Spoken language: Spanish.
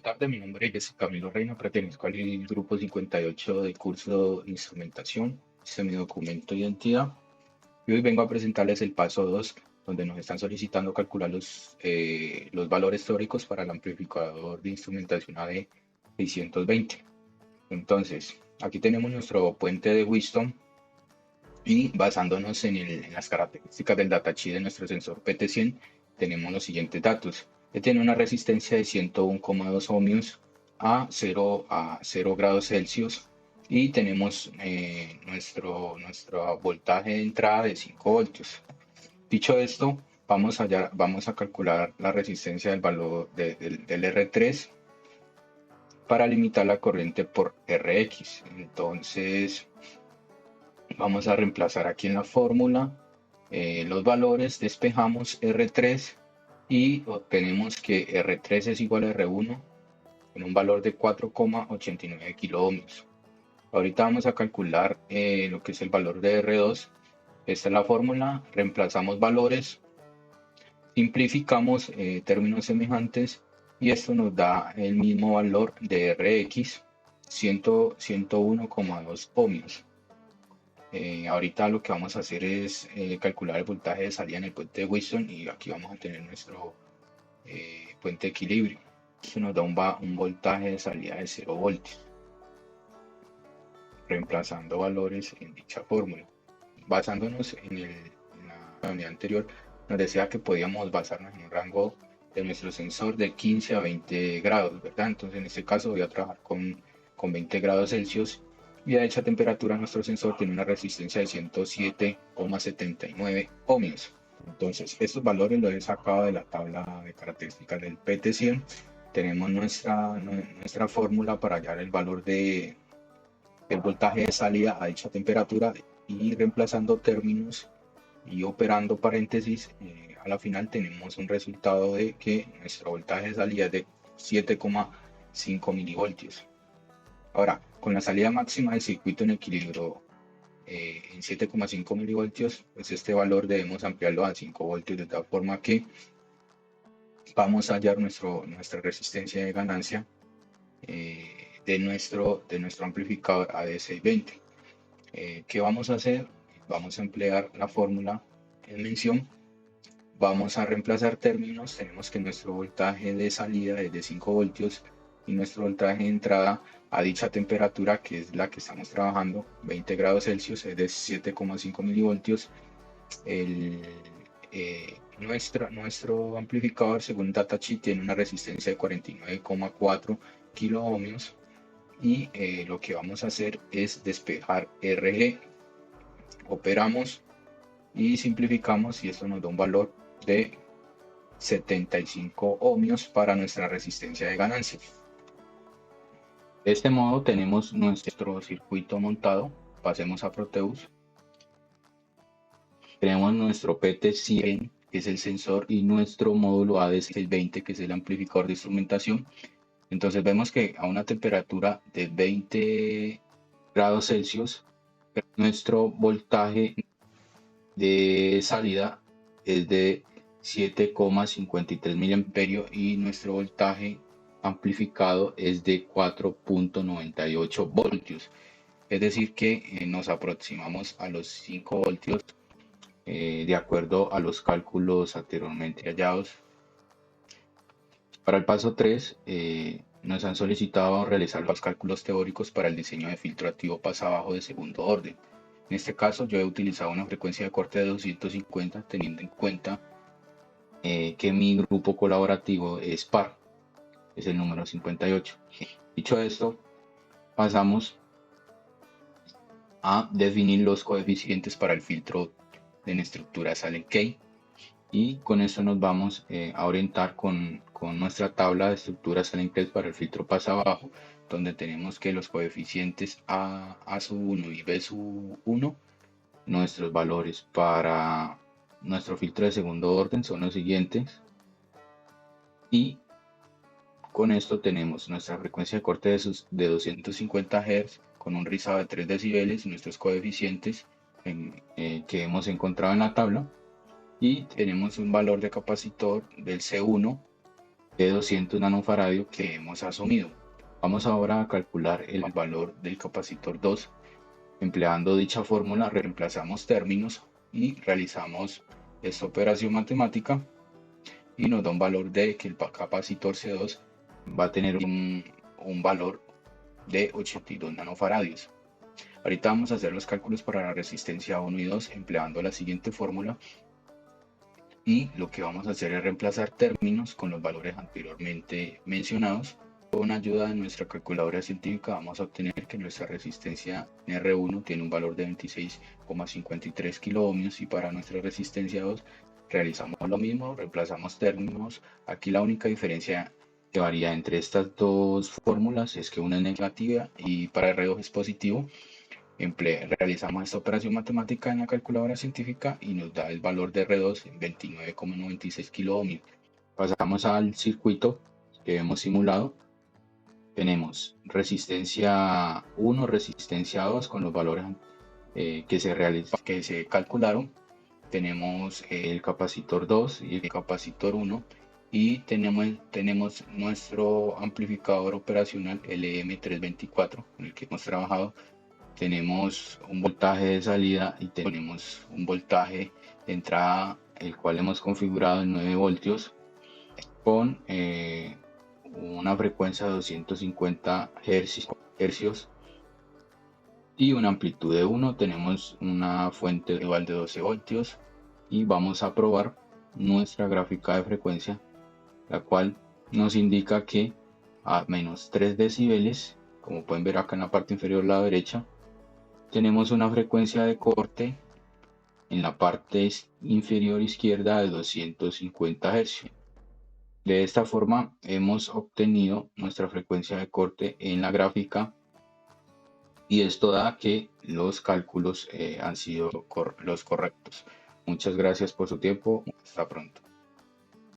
tardes, mi nombre es Camilo Reina, pertenezco al grupo 58 de curso de instrumentación. Este es mi documento de identidad y hoy vengo a presentarles el paso 2, donde nos están solicitando calcular los valores teóricos para el amplificador de instrumentación AD 620. Entonces, aquí tenemos nuestro puente de Wheatstone y basándonos en las características del datasheet de nuestro sensor PT100, tenemos los siguientes datos. Tiene una resistencia de 101,2 ohmios a 0 grados Celsius y tenemos nuestro voltaje de entrada de 5 voltios. Dicho esto, vamos a calcular la resistencia del valor del R3 para limitar la corriente por Rx. Entonces, vamos a reemplazar aquí en la fórmula los valores, despejamos R3 y obtenemos que R3 es igual a R1 en un valor de 4,89 kiloohmios. Ahorita vamos a calcular lo que es el valor de R2. Esta es la fórmula, reemplazamos valores, simplificamos términos semejantes y esto nos da el mismo valor de Rx, 101,2 ohmios. Ahorita lo que vamos a hacer es calcular el voltaje de salida en el puente de Wheatstone y aquí vamos a tener nuestro puente de equilibrio. Esto nos da un voltaje de salida de 0 voltios, reemplazando valores en dicha fórmula. Basándonos en la unidad anterior, nos decía que podíamos basarnos en un rango de nuestro sensor de 15 a 20 grados, ¿verdad? Entonces en este caso voy a trabajar con 20 grados Celsius. Y a dicha temperatura nuestro sensor tiene una resistencia de 107,79 ohmios. Entonces estos valores los he sacado de la tabla de características del PT100. Tenemos nuestra fórmula para hallar el valor del voltaje de salida a dicha temperatura y reemplazando términos y operando paréntesis, a la final tenemos un resultado de que nuestro voltaje de salida es de 7,5 milivoltios. Ahora, con la salida máxima del circuito en equilibrio en 7,5 milivoltios, pues este valor debemos ampliarlo a 5 voltios de tal forma que vamos a hallar nuestra resistencia de ganancia de nuestro amplificador AD620. ¿Qué vamos a hacer? Vamos a emplear la fórmula en mención. Vamos a reemplazar términos. Tenemos que nuestro voltaje de salida es de 5 voltios y nuestro voltaje de entrada a dicha temperatura, que es la que estamos trabajando, 20 grados Celsius, es de 7,5 milivoltios. Nuestro amplificador, según datasheet, tiene una resistencia de 49,4 kiloohmios y lo que vamos a hacer es despejar Rg. Operamos y simplificamos y esto nos da un valor de 75 ohmios para nuestra resistencia de ganancia. De este modo tenemos nuestro circuito montado. Pasemos a Proteus. Tenemos nuestro PT100, que es el sensor, y nuestro módulo AD620, que es el amplificador de instrumentación. Entonces vemos que a una temperatura de 20 grados Celsius, nuestro voltaje de salida es de 7,53 miliamperios y nuestro voltaje amplificado es de 4,98 voltios. Es decir que nos aproximamos a los 5 voltios de acuerdo a los cálculos anteriormente hallados. Para el paso 3 nos han solicitado realizar los cálculos teóricos para el diseño de filtro activo pasabajo de segundo orden. En este caso yo he utilizado una frecuencia de corte de 250 teniendo en cuenta que mi grupo colaborativo es par, es el número 58. Dicho esto, pasamos a definir los coeficientes para el filtro de la estructura Sallen-Key y con esto nos vamos a orientar con nuestra tabla de estructuras Sallen-Key para el filtro pasabajo, donde tenemos que los coeficientes A1 y B1, nuestros valores para nuestro filtro de segundo orden son los siguientes y con esto tenemos nuestra frecuencia de corte de 250 Hz con un rizado de 3 decibeles, nuestros coeficientes que hemos encontrado en la tabla y tenemos un valor de capacitor del C1 de 200 nanofaradios que hemos asumido. Vamos ahora a calcular el valor del capacitor 2. Empleando dicha fórmula reemplazamos términos y realizamos esta operación matemática y nos da un valor de que el capacitor C2 va a tener un valor de 82 nanofaradios. Ahorita vamos a hacer los cálculos para la resistencia 1 y 2 empleando la siguiente fórmula, y lo que vamos a hacer es reemplazar términos con los valores anteriormente mencionados. Con ayuda de nuestra calculadora científica vamos a obtener que nuestra resistencia R1 tiene un valor de 26,53 kiloohmios, y para nuestra resistencia 2 realizamos lo mismo, reemplazamos términos. Aquí la única diferencia que varía entre estas dos fórmulas es que una es negativa y para R2 es positivo. Realizamos esta operación matemática en la calculadora científica y nos da el valor de R2 en 29,96 kiloohmios. Pasamos al circuito que hemos simulado. Tenemos resistencia 1, resistencia 2 con los valores que se calcularon. Tenemos el capacitor 2 y el capacitor 1, y tenemos nuestro amplificador operacional LM324 con el que hemos trabajado. Tenemos un voltaje de salida y tenemos un voltaje de entrada, el cual hemos configurado en 9 voltios con una frecuencia de 250 hercios y una amplitud de 1. Tenemos una fuente dual de 12 voltios y vamos a probar nuestra gráfica de frecuencia, la cual nos indica que a menos 3 decibeles, como pueden ver acá en la parte inferior a la derecha, tenemos una frecuencia de corte en la parte inferior izquierda de 250 Hz. De esta forma hemos obtenido nuestra frecuencia de corte en la gráfica, y esto da que los cálculos han sido los correctos. Muchas gracias por su tiempo. Hasta pronto.